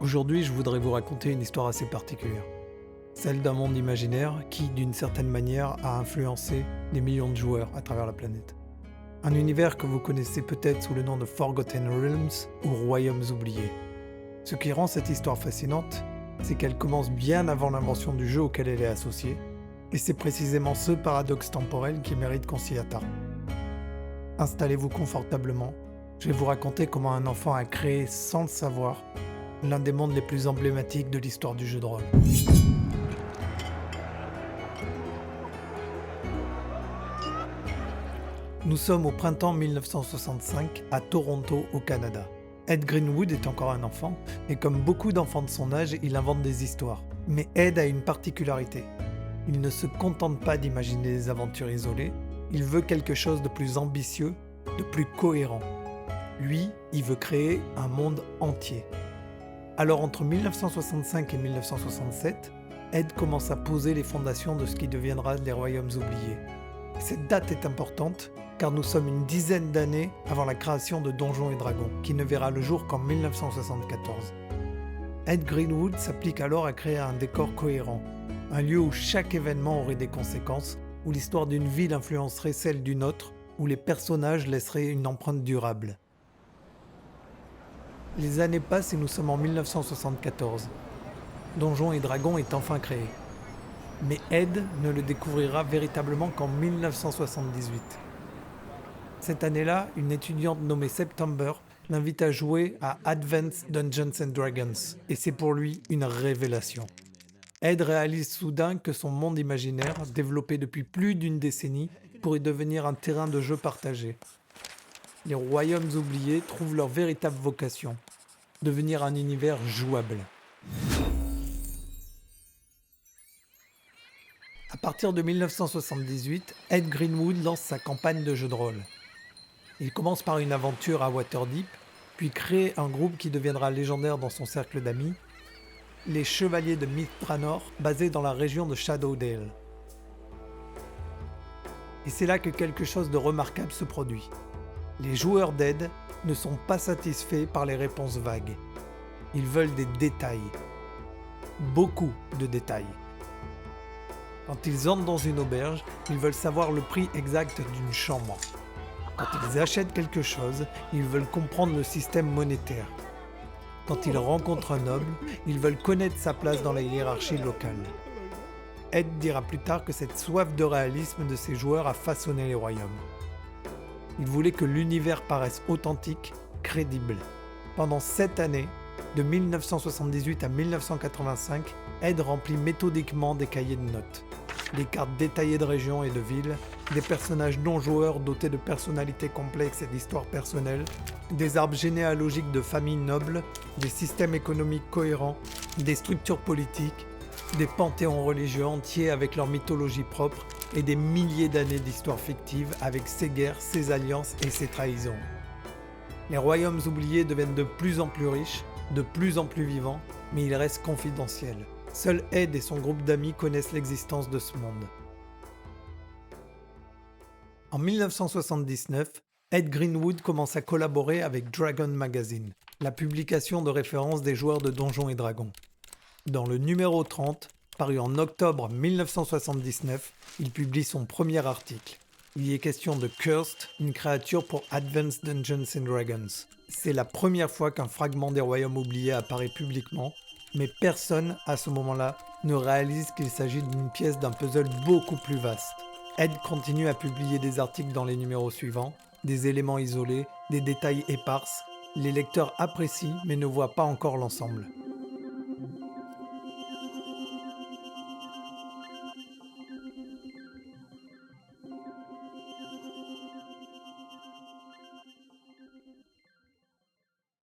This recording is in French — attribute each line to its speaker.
Speaker 1: Aujourd'hui, je voudrais vous raconter une histoire assez particulière. Celle d'un monde imaginaire qui, d'une certaine manière, a influencé des millions de joueurs à travers la planète. Un univers que vous connaissez peut-être sous le nom de Forgotten Realms ou Royaumes oubliés. Ce qui rend cette histoire fascinante, c'est qu'elle commence bien avant l'invention du jeu auquel elle est associée, et c'est précisément ce paradoxe temporel qui mérite qu'on s'y attarde. Installez-vous confortablement, je vais vous raconter comment un enfant a créé, sans le savoir, l'un des mondes les plus emblématiques de l'histoire du jeu de rôle. Nous sommes au printemps 1965 à Toronto, au Canada. Ed Greenwood est encore un enfant, et comme beaucoup d'enfants de son âge, il invente des histoires. Mais Ed a une particularité. Il ne se contente pas d'imaginer des aventures isolées, il veut quelque chose de plus ambitieux, de plus cohérent. Lui, il veut créer un monde entier. Alors entre 1965 et 1967, Ed commence à poser les fondations de ce qui deviendra les Royaumes oubliés. Cette date est importante car nous sommes une dizaine d'années avant la création de Donjons et Dragons, qui ne verra le jour qu'en 1974. Ed Greenwood s'applique alors à créer un décor cohérent, un lieu où chaque événement aurait des conséquences, où l'histoire d'une ville influencerait celle d'une autre, où les personnages laisseraient une empreinte durable. Les années passent et nous sommes en 1974. Donjons et Dragons est enfin créé. Mais Ed ne le découvrira véritablement qu'en 1978. Cette année-là, une étudiante nommée September l'invite à jouer à Advanced Dungeons and Dragons, et c'est pour lui une révélation. Ed réalise soudain que son monde imaginaire, développé depuis plus d'une décennie, pourrait devenir un terrain de jeu partagé. Les royaumes oubliés trouvent leur véritable vocation, devenir un univers jouable. À partir de 1978, Ed Greenwood lance sa campagne de jeu de rôle. Il commence par une aventure à Waterdeep, puis crée un groupe qui deviendra légendaire dans son cercle d'amis, les Chevaliers de Mithranor, basés dans la région de Shadowdale. Et c'est là que quelque chose de remarquable se produit. Les joueurs d'Ed ne sont pas satisfaits par les réponses vagues. Ils veulent des détails. Beaucoup de détails. Quand ils entrent dans une auberge, ils veulent savoir le prix exact d'une chambre. Quand ils achètent quelque chose, ils veulent comprendre le système monétaire. Quand ils rencontrent un noble, ils veulent connaître sa place dans la hiérarchie locale. Ed dira plus tard que cette soif de réalisme de ses joueurs a façonné les royaumes. Il voulait que l'univers paraisse authentique, crédible. Pendant 7 années, de 1978 à 1985, Ed remplit méthodiquement des cahiers de notes. Des cartes détaillées de régions et de villes, des personnages non-joueurs dotés de personnalités complexes et d'histoires personnelles, des arbres généalogiques de familles nobles, des systèmes économiques cohérents, des structures politiques, des panthéons religieux entiers avec leur mythologie propre et des milliers d'années d'histoires fictives avec ses guerres, ses alliances et ses trahisons. Les royaumes oubliés deviennent de plus en plus riches, de plus en plus vivants, mais ils restent confidentiels. Seul Ed et son groupe d'amis connaissent l'existence de ce monde. En 1979, Ed Greenwood commence à collaborer avec Dragon Magazine, la publication de référence des joueurs de Donjons et Dragons. Dans le numéro 30, paru en octobre 1979, il publie son premier article. Il y est question de Cursed, une créature pour Advanced Dungeons and Dragons. C'est la première fois qu'un fragment des Royaumes oubliés apparaît publiquement, mais personne, à ce moment-là, ne réalise qu'il s'agit d'une pièce d'un puzzle beaucoup plus vaste. Ed continue à publier des articles dans les numéros suivants, des éléments isolés, des détails éparses. Les lecteurs apprécient mais ne voient pas encore l'ensemble.